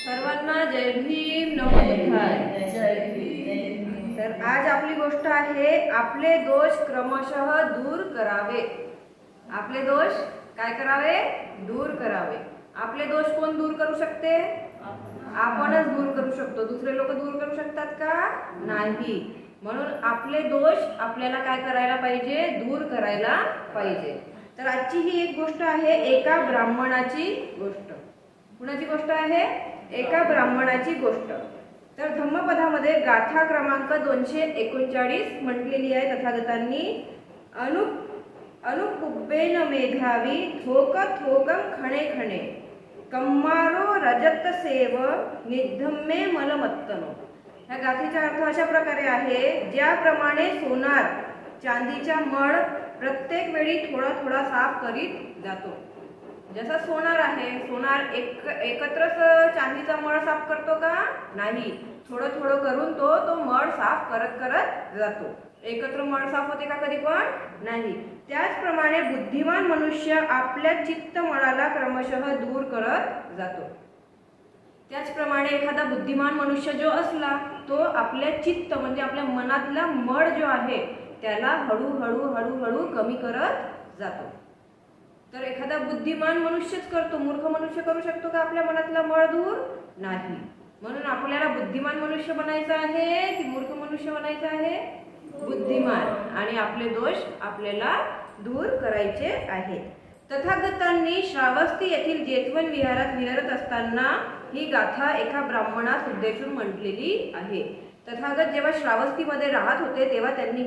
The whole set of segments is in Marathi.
सर्वांना जय भीम नमोबुद्धाय. तर आज आपली गोष्ट आहे आपले दोष क्रमशः दूर करावे. आपले दोष काय करावे? दूर करावे. आपले दोष कोण दूर करू शकते? आपणच दूर करू शकतो. दुसरे लोक दूर करू शकतात का? नाही. म्हणून आपले दोष आपल्याला काय करायला पाहिजे? दूर करायला पाहिजे. तर आजची ही एक गोष्ट आहे एका ब्राह्मणाची गोष्ट. कुणाची गोष्ट आहे? एका ब्राह्मणाची गोष्ट. तर धम्मपदामध्ये गाथा क्रमांक 239 म्हटलेली आहे तथागतांनी. अनुपुब्बेन मेधावी थोक थोकम खणे खणे कम्मारो रजत सेव निधम्मे मलमत्तनो. ह्या गाथेचा अर्थ अशा प्रकारे आहे, ज्याप्रमाणे सोनार चांदीचा मळ प्रत्येक वेळी थोडा थोडा साफ करीत जातो. जसा सोनार आहे, सोनार एकत्रच चांदीचा मळ साफ करतो का? नाही. थोडं थोडं करून तो मळ साफ करत करत जातो. एकत्र मळ साफ होते का कधी पण? नाही. त्याचप्रमाणे बुद्धिमान मनुष्य आपल्या चित्त मळाला क्रमशः दूर करत जातो. त्याचप्रमाणे एखादा बुद्धिमान मनुष्य जो असला तो आपल्या चित्त म्हणजे आपल्या मनातला मळ जो आहे त्याला हळूहळू हळूहळू कमी करत जातो. तर एखादा बुद्धिमान मनुष्यच करतो. मूर्ख मनुष्य करू शकतो का आपल्या मनातला मळ दूर? नाही. म्हणून आपल्याला बुद्धिमान मनुष्य बनायचं आहे की मूर्ख मनुष्य बनायचं आहे? बुद्धिमान. आणि आपले दोष आपल्याला दूर करायचे आहेत. तथागतांनी श्रावस्ती येथील जेतवन विहारात विहरत असताना ही गाथा एका ब्राह्मणास उद्देशून म्हटलेली आहे. तथागत जेव्हा श्रावस्तीमध्ये राहत होते तेव्हा त्यांनी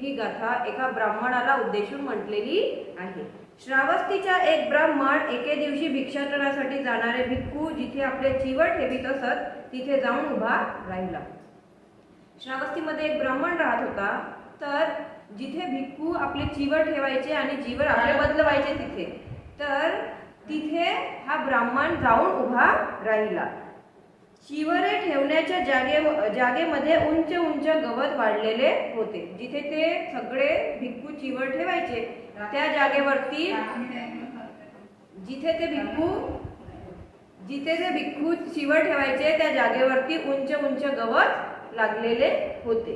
ही गाथा एका ब्राह्मणाला उद्देशून म्हटलेली आहे. श्रावस्तीचा एक ब्राह्मण एके दिवशी भिक्षाटनासाठी जाणारे भिक्खू जिथे आपले चिवट ठेवीत असत तिथे जाऊन उभा राहिला. श्रावस्तीमध्ये एक ब्राह्मण राहत होता. तर जिथे भिक्खू आपले चिवट ठेवायचे आणि चिवट आपले बदलवायचे तिथे हा ब्राह्मण जाऊन उभा राहिला. चिवरे ठेवण्याच्या जागेमध्ये उंच उंच गवत वाढलेले होते. जिथे ते सगळे भिक्खू चिवट ठेवायचे त्या जागेवरती जिथे ते भिक्खू चिवट ठेवायचे त्या जागेवरती उंच उंच गवत लागलेले होते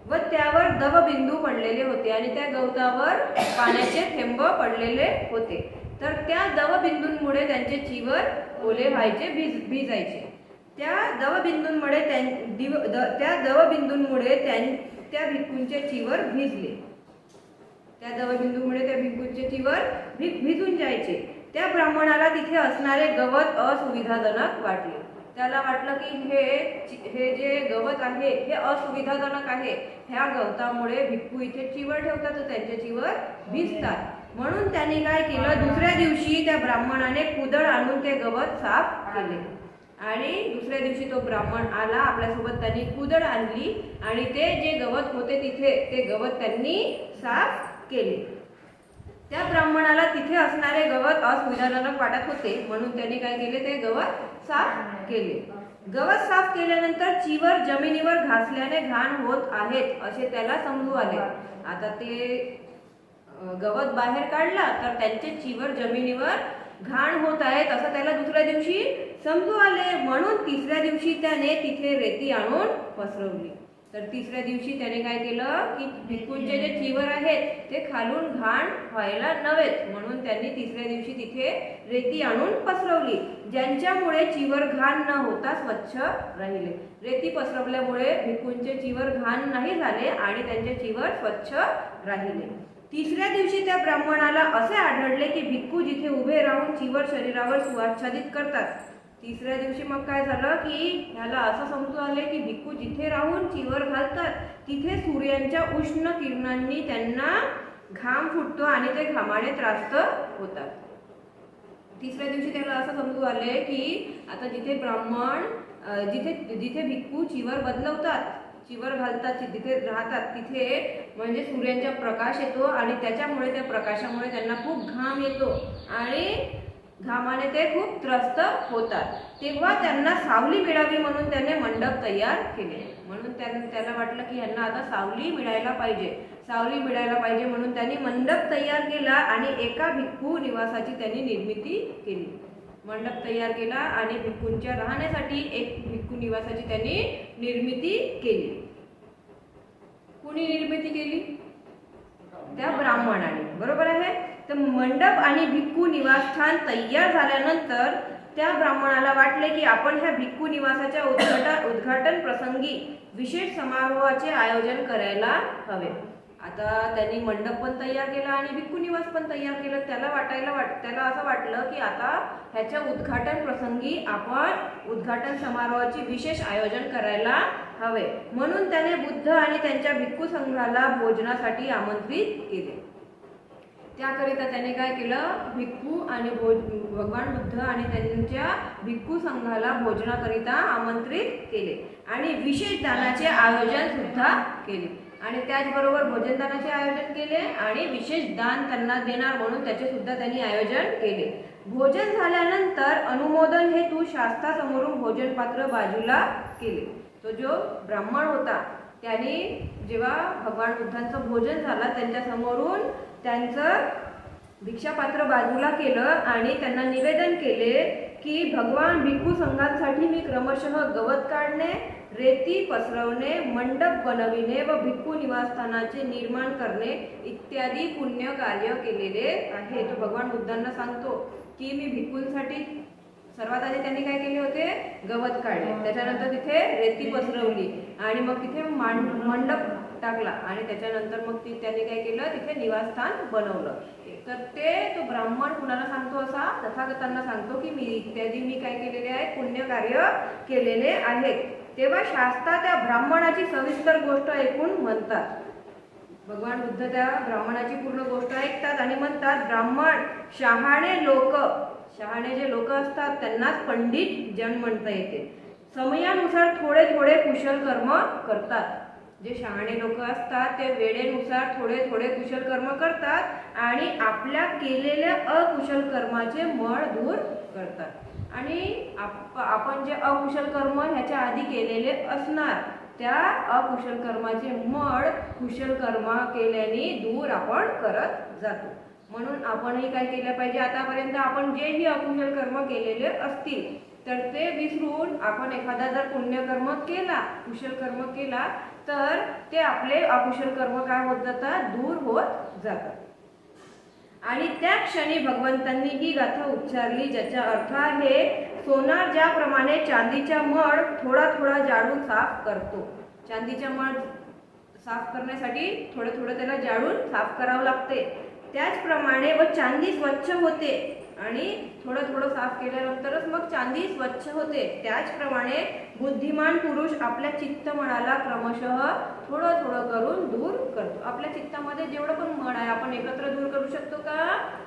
व त्यावर दवबिंदू पडलेले होते आणि त्या गवतावर पाण्याचे थेंब पडलेले होते. तर त्या दवबिंदूंमुळे त्यांचे चिवर ओले व्हायचे, भिजायचे. त्या दवबिंदूंमुळे त्या भिक्खूंचे चिवर भिजले. त्या दवबिंदूमुळे त्या भिक्खूंचे चिवर भिजून जायचे. त्या ब्राह्मणाला तिथे असणारे गवत असुविधाजनक वाटले. त्याला वाटलं की हे जे गवत आहे हे असुविधाजनक आहे. ह्या गवतामुळे भिक्खू इथे चिवर ठेवतात तर त्यांचे चिवर भिजतात. म्हणून त्यांनी काय केलं, दुसऱ्या दिवशी त्या ब्राह्मणाने कुदळ आणून ते गवत साफ केले. आणि दुसऱ्या दिवशी तो ब्राह्मण आला, आपल्यासोबत त्यांनी कुदळ आणली आणि ते जे गवत होते तिथे ते गवत त्यांनी साफ केले. त्या ब्राह्मणाला तिथे असणारे गवत असुविधाजनक वाटत होते म्हणून त्यांनी काय केले, ते गवत साफ केले. गवत साफ केल्यानंतर चिवर जमिनीवर घासल्याने घाण होत आहेत असे त्याला समजू आले. आता ते गवत बाहेर काढला तर त्यांचे चिवर जमिनीवर घाण होत आहेत असं त्याला दुसऱ्या दिवशी समजू आले. म्हणून तिसऱ्या दिवशी त्याने तिथे रेती आणून पसरवली. तर तिसऱ्या दिवशी त्याने काय केलं की भिक्खूंचे जे चिवर आहेत ते खालून घाण व्हायला नव्हेत म्हणून त्यांनी तिसऱ्या दिवशी तिथे रेती आणून पसरवली, ज्यांच्यामुळे चिवर घाण न होता स्वच्छ राहिले. रेती पसरवल्यामुळे भिक्खूंचे चिवर घाण नाही झाले आणि त्यांचे चिवर स्वच्छ राहिले. तिसऱ्या दिवशी त्या ब्राह्मणाला असे आढळले की भिक्खू जिथे उभे राहून चिवर शरीरावर सुआच्छादित करतात. तिसऱ्या दिवशी मग काय झालं की ह्याला असं समजू आले की भिक्खू जिथे राहून चिवर घालतात तिथे सूर्याच्या उष्ण किरणांनी त्यांना घाम फुटतो आणि ते घामाने त्रास्त होतात. तिसऱ्या दिवशी त्याला असं समजू आले की आता जिथे ब्राह्मण जिथे भिक्खू चिवर बदलवतात, चिवर घालतात, जिथे राहतात तिथे म्हणजे सूर्याचा प्रकाश येतो आणि त्याच्यामुळे त्या प्रकाशामुळे त्यांना खूप घाम येतो आणि घामाने ते खूप त्रस्त होतात. तेव्हा त्यांना सावली मिळावी म्हणून त्याने मंडप तयार केले. म्हणून त्याला वाटलं की यांना आता सावली मिळायला पाहिजे म्हणून त्यांनी मंडप तयार केला आणि एका भिक्खू निवासाची त्यांनी निर्मिती केली. मंडप तयार केला आणि भिक्खूंच्या राहण्यासाठी एक भिक्खू निवासाची त्यांनी निर्मिती केली. कुणी निर्मिती केली? त्या ब्राह्मणाने. बरोबर आहे. तर मंडप आणि भिक्खू निवासस्थान तयार झाल्यानंतर त्या ब्राह्मणाला वाटले की आपण ह्या भिक्खू निवासाच्या उद्घाटन प्रसंगी विशेष समारोहाचे आयोजन करायला हवे. आता त्यांनी मंडप पण तयार केला आणि भिक्खू निवास पण तयार केलं. त्याला असं वाटलं की आता ह्याच्या उद्घाटन प्रसंगी आपण उद्घाटन समारोहाचे विशेष आयोजन करायला हवे. म्हणून त्याने बुद्ध आणि त्यांच्या भिक्खू संघाला भोजनासाठी आमंत्रित केले. त्याकरिता त्याने काय केलं? भिक्खू आणि भगवान बुद्ध आणि त्यांच्या भिक्खू संघाला भोजनाकरिता आमंत्रित केले आणि विशेष दानाचे आयोजन सुद्धा केले. आणि त्याचबरोबर भोजनदानाचे आयोजन केले आणि विशेष दान त्यांना देणार म्हणून त्याचे सुद्धा त्यांनी आयोजन केले. भोजन झाल्यानंतर अनुमोदन हेतू शास्त्रासमोरून भोजन पात्र बाजूला केले. तो जो ब्राह्मण होता त्याने जेव्हा भगवान बुद्धांचं भोजन झालं त्यांच्या समोरून त्यांचं भिक्षापात्र बाजूला केलं आणि त्यांना निवेदन केले की भगवान भिक्खू संघांसाठी मी क्रमशः गवत काढणे, रेती पसरवणे, मंडप बनविणे व भिक्खू निवासस्थानाचे निर्माण करणे इत्यादी पुण्य कार्य केलेले आहे. तो भगवान बुद्धांना सांगतो की मी भिक्खूंसाठी सर्वात आधी त्यांनी काय केले होते? गवत काढले, त्याच्यानंतर तिथे रेती पसरवली आणि मग तिथे मंडप टाकला आणि त्याच्यानंतर मग त्यांनी काय केलं? तिथे निवासस्थान बनवलं. तर तो ब्राह्मण कुणाला सांगतो? असा तथागतांना सांगतो की मी काय केलेले आहे? पुण्य कार्य केलेले आहेत. तेव्हा शास्त्रा त्या ब्राह्मणाची सविस्तर गोष्ट ऐकून म्हणतात. भगवान बुद्ध त्या ब्राह्मणाची पूर्ण गोष्ट ऐकतात आणि म्हणतात ब्राह्मण शहाणे जे लोक असतात त्यांनाच पंडित जन म्हणता येते. समयानुसार थोडे थोडे कुशल कर्म करतात. जे शहाणे लोक असतात ते वेळेनुसार थोडे थोडे कुशल कर्म करतात आणि आपल्या केलेल्या अकुशल कर्माचे मळ दूर करतात. आणि आपण जे अकुशल कर्म ह्याच्या आधी केलेले असणार त्या अकुशल कर्माचे मळ कुशल कर्म केल्याने दूर आपण करत जातो. म्हणून आपणही काय केलं पाहिजे? आतापर्यंत आपण जेही अकुशल कर्म केलेले असतील तर ते विसरून आपण एखादा जर पुण्यकर्म केला, कुशल कर्म केला तर ते आपले अकुशल कर्म काय होत जातात? दूर होत जातात. आणि त्या क्षणी भगवंतांनी ही गाथा उच्चारली ज्याचा अर्थ आहे सोनार ज्याप्रमाणे चांदीचा मळ थोडा थोडा जाळून साफ करतो. चांदीचा मळ साफ करण्यासाठी थोडं थोडं त्याला जाळून साफ करावं लागते. त्याचप्रमाणे व चांदी स्वच्छ होते आणि थोडं थोडं साफ केल्यानंतरच मग चांदी स्वच्छ होते. त्याचप्रमाणे बुद्धिमान पुरुष आपल्या चित्तमळाला क्रमशः थोडं थोडं करून दूर करतो. आपल्या चित्तामध्ये जेवढं पण मळ आहे आपण एकत्र दूर करू शकतो का?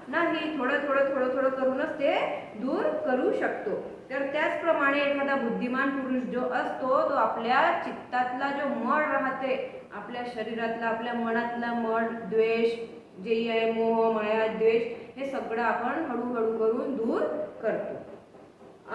नाही. थोडं थोडं करूनच ते दूर करू शकतो. तर त्याचप्रमाणे एखादा बुद्धिमान पुरुष जो असतो तो आपल्या चित्तातला जो मळ राहते, आपल्या शरीरातला आपल्या मनातला मळ, द्वेष जे आहे, मोह माया द्वेष, हे सगळं आपण हळूहळू करून दूर करतो.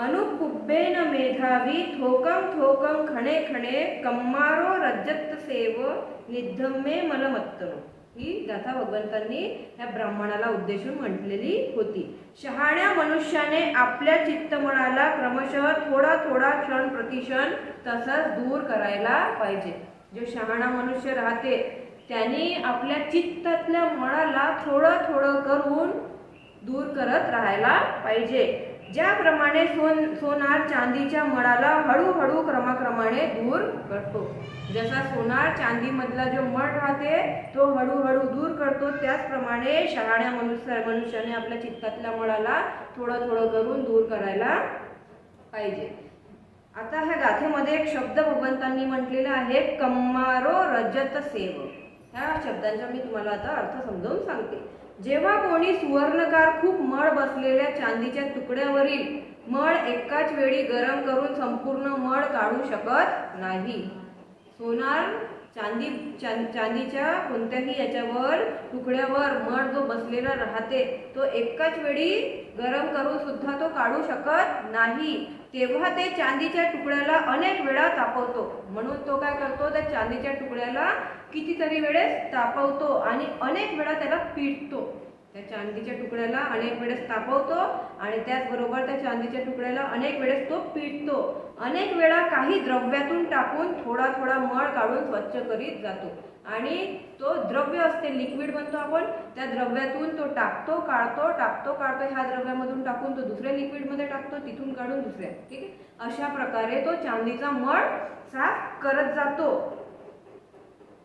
अनुकुब्बेन मेधावी थोकम थोकम खणे खणे कम्मारो रजत सेव निधम्मे मलमत्तनो. ही गाथा भगवंतांनी ह्या ब्राह्मणाला उद्देशून म्हटलेली होती. शहाण्या मनुष्याने आपल्या चित्तमळाला क्रमशः थोडा थोडा क्षण प्रतिक्षण तसंच दूर करायला पाहिजे. जो शहाणा मनुष्य राहते त्यांनी आपल्या चित्तातल्या मळाला थोडं थोडं करून दूर करत राहायला पाहिजे. ज्याप्रमाणे सोनार चांदीच्या मळाला हळूहळू क्रमाक्रमाने दूर करतो. जसा सोनार चांदीमधला जो मळ राहते तो हळूहळू दूर करतो, त्याचप्रमाणे शहाण्या मनुष्याने आपल्या चित्तातल्या मळाला थोडं थोडं करून दूर करायला पाहिजे. आता ह्या गाथेमध्ये एक शब्द भगवंतांनी म्हटलेला आहे, कम्मारो रजत सेव. ह्या शब्दांचा मी तुम्हाला आता अर्थ समजावून सांगते. जेव्हा कोणी सुवर्णकार खूप मळ बसलेल्या चांदीच्या तुकड्यावरील मळ एकाच वेळी गरम करून संपूर्ण मळ काढू शकत नाही. सोनार चांदीच्या कोणत्याही याच्यावर तुकड्यावर मळ जो बसलेला राहते तो एकाच वेळी गरम करून सुद्धा तो काढू शकत नाही. तेव्हा ते चांदीच्या तुकड्याला अनेक वेळा तापवतो. म्हणून तो काय करतो, त्या चांदीच्या तुकड्याला कितीतरी वेळेस तापवतो आणि अनेक वेळा त्याला पिटतो. त्या चांदीच्या तुकड्याला अनेक वेळेस तापवतो आणि त्याचबरोबर त्या चांदीच्या तुकड्याला अनेक वेळेस तो पिटतो. अनेक वेळा काही द्रव्यातून टाकून थोडा थोडा मळ काढून स्वच्छ करीत जातो आणि तो द्रव्य असते, लिक्विड म्हणतो आपण, त्या द्रव्यातून तो टाकतो काढतो, टाकतो काढतो, ह्या द्रव्यामधून टाकून तो दुसऱ्या लिक्विडमध्ये टाकतो, तिथून काढून दुसऱ्या. ठीक आहे, अशा प्रकारे तो चांदीचा मळ साफ करत जातो.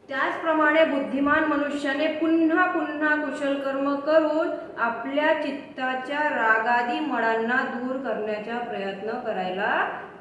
त्याचप्रमाणे बुद्धिमान मनुष्याने पुन्हा पुन्हा कुशल कर्म करून आपल्या चित्ताच्या रागादी मळांना दूर करण्याचा प्रयत्न करायला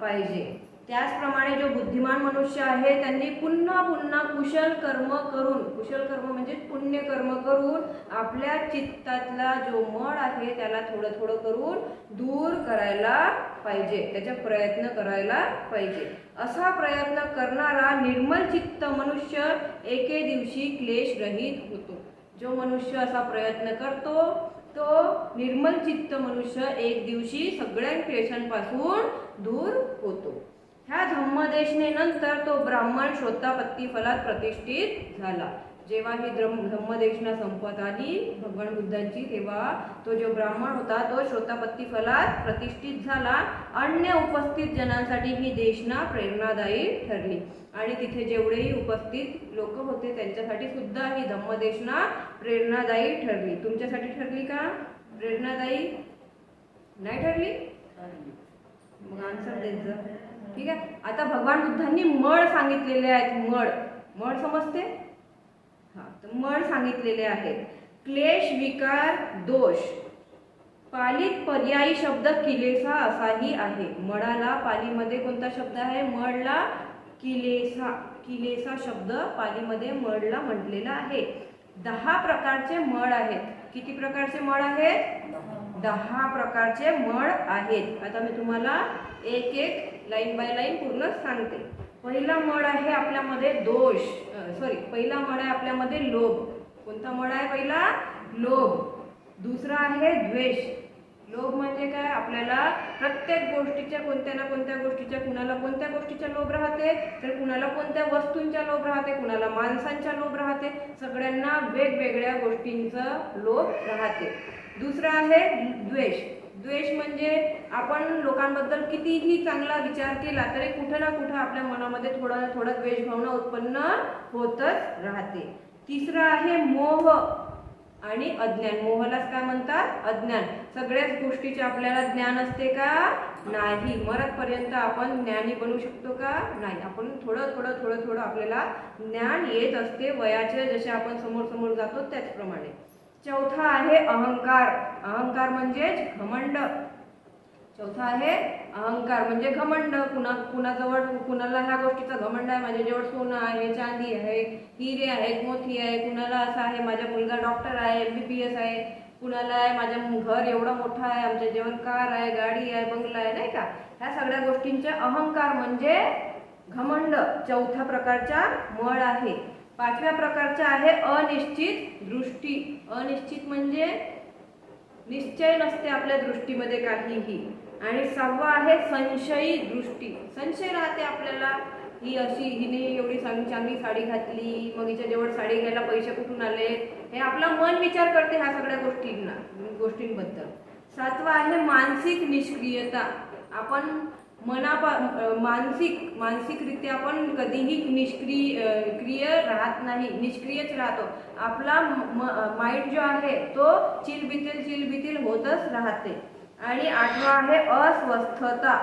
पाहिजे. त्याचप्रमाणे जो बुद्धिमान मनुष्य आहे त्यांनी पुन्हा पुन्हा कुशल कर्म करून, कुशल कर्म म्हणजे पुण्य कर्म करून आपल्या चित्तातला जो मळ आहे त्याला थोडं थोडं करून दूर करायला पाहिजे, त्याचा प्रयत्न करायला पाहिजे. असा प्रयत्न करणारा निर्मल चित्त मनुष्य एके दिवशी क्लेश रहित होतो. जो मनुष्य असा प्रयत्न करतो तो निर्मल चित्त मनुष्य एक दिवशी सगळ्या क्लेशांपासून दूर होतो. ह्या धम्मदेशने नंतर तो ब्राह्मण श्रोतापत्ती फलात प्रतिष्ठित झाला. जेव्हा ही धम्मदेशना संपत आली भगवान बुद्धांची, तेव्हा तो जो ब्राह्मण होता तो श्रोतापत्ती फलात प्रतिष्ठित झाला. अन्य उपस्थित जनांसाठी ही देशना प्रेरणादायी ठरली आणि तिथे जेवढेही उपस्थित लोक होते त्यांच्यासाठी सुद्धा ही धम्मदेशना प्रेरणादायी ठरली. तुमच्यासाठी ठरली का प्रेरणादायी? नाही ठरली? मग आन्सर द्यायचं. ठीक आहे, आता भगवान बुद्धांनी मळ सांगितलेले आहेत. मळ, मळ समजते? हा, तर मळ सांगितलेले आहेत. क्लेश, विकार, दोष. पालीत पर्यायी शब्द किलेसा असाही आहे. मळाला पालीमध्ये कोणता शब्द आहे? मळला किलेसा. किलेसा शब्द पालीमध्ये मळला म्हटलेला आहे. 10 प्रकारचे मळ आहेत. किती प्रकारचे मळ आहेत? 10 प्रकारचे मळ आहेत. आता मी तुम्हाला एक एक लाईन बाय लाईन पूर्ण सांगते. पहिला मळ आहे आपल्यामध्ये दोष, पहिला मळ आहे आपल्यामध्ये लोभ. कोणता मळ आहे? पहिला लोभ. दुसरा आहे द्वेष. लोभ म्हणजे काय? आपल्याला प्रत्येक गोष्टीच्या, कोणत्या ना कोणत्या गोष्टीच्या, कुणाला कोणत्या गोष्टीचा लोभ राहते, तर कुणाला कोणत्या वस्तूंचा लोभ राहते, कुणाला माणसांचा लोभ राहते, सगळ्यांना वेगवेगळ्या गोष्टींचा लोभ राहते. दुसरा आहे द्वेष. द्वेष म्हणजे आपण लोकांबद्दल कितीही चांगला विचार केला तरी कुठं ना कुठं आपल्या मनामध्ये थोडा ना थोडा द्वेष भावना उत्पन्न होतच राहते. तिसरा आहे मोह आणि अज्ञान. मोहलाच काय म्हणतात? अज्ञान. सगळ्याच गोष्टीचे आपल्याला ज्ञान असते का? नाही. मरतपर्यंत आपण ज्ञानी बनू शकतो का? नाही. आपण थोडं थोडं थोडं थोडं आपल्याला ज्ञान येत असते वयाचे जसे आपण समोर समोर जातो त्याचप्रमाणे. चौथा आहे अहंकार. अहंकार म्हणजे घमंड. चौथा आहे अहंकार म्हणजे घमंड. कुणाजवळ कुणाला ह्या गोष्टीचा घमंड आहे, माझ्याजवळ सोनं आहे, चांदी आहे, हिरे आहेत, मोती आहे. कुणाला असं आहे माझा मुलगा डॉक्टर आहे, MBBS आहे. कुणाला आहे माझं घर एवढं मोठं आहे, आमच्या जेवण कार आहे, गाडी आहे, बंगला आहे, नाही का. ह्या सगळ्या गोष्टींचा अहंकार म्हणजे घमंड चौथ्या प्रकारचा मळ आहे. पाचव्या प्रकारचा आहे अनिश्चित दृष्टी. अनिश्चित म्हणजे निश्चय नसते आपल्या दृष्टीमध्ये काहीही. आणि सहावा आहे संशयी दृष्टी. संशय राहते आपल्याला, ही अशी, हिने एवढी चांगली साडी घातली, मग हिच्या जवळ साडी घ्यायला पैसे कुठून आले, हे आपला मन विचार करते ह्या सगळ्या गोष्टींबद्दल. सातवा आहे मानसिक निष्क्रियता. आपण मानसिकरित्या आपण कधीही क्रिय राहत नाही, निष्क्रियच राहतो. आपला माइंड जो आहे तो चिलबितील होतच राहते. आणि आठवा आहे अस्वस्थता.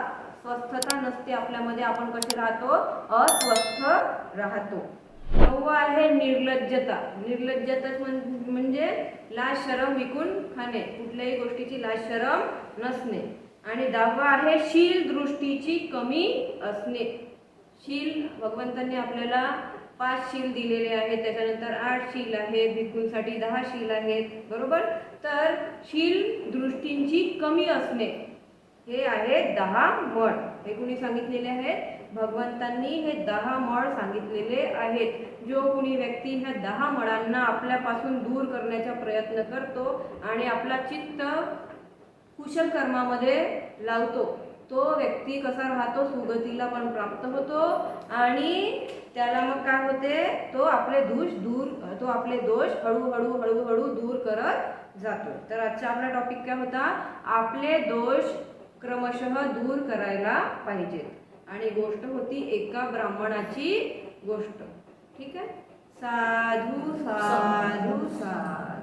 स्वस्थता नसते आपल्यामध्ये, आपण कसे राहतो? अस्वस्थ राहतो. नववा आहे निर्लज्जता. निर्लज्जता म्हणजे लाज शरम विकून खाणे, कुठल्याही गोष्टीची लाज शरम नसणे. आणि 10वा आहे शील दृष्टीची कमी असणे. शील भगवंतांनी आपल्याला 5 शील दिलेले आहेत, त्याच्यानंतर 8 शील आहेत, भिक्खूंसाठी 10 शील आहेत, बरोबर. तर शील दृष्टींची कमी असणे हे आहे 10 मळ. हे कुणी सांगितलेले आहेत? भगवंतांनी हे 10 मळ सांगितलेले आहेत. जो कुणी व्यक्ती ह्या 10 मळांना आपल्यापासून दूर करण्याचा प्रयत्न करतो आणि आपला चित्त कुशल कर्मामध्ये लावतो, तो व्यक्ती कसा राहतो? सुगतीला पण प्राप्त होतो आणि त्याला मग काय होते? तो आपले दोष हळूहळू दूर करत जातोय. तर आजचा आपला टॉपिक काय होता? आपले दोष क्रमशः दूर करायला पाहिजेत. आणि गोष्ट होती एका ब्राह्मणाची गोष्ट. ठीक आहे. साधू साधू साधू.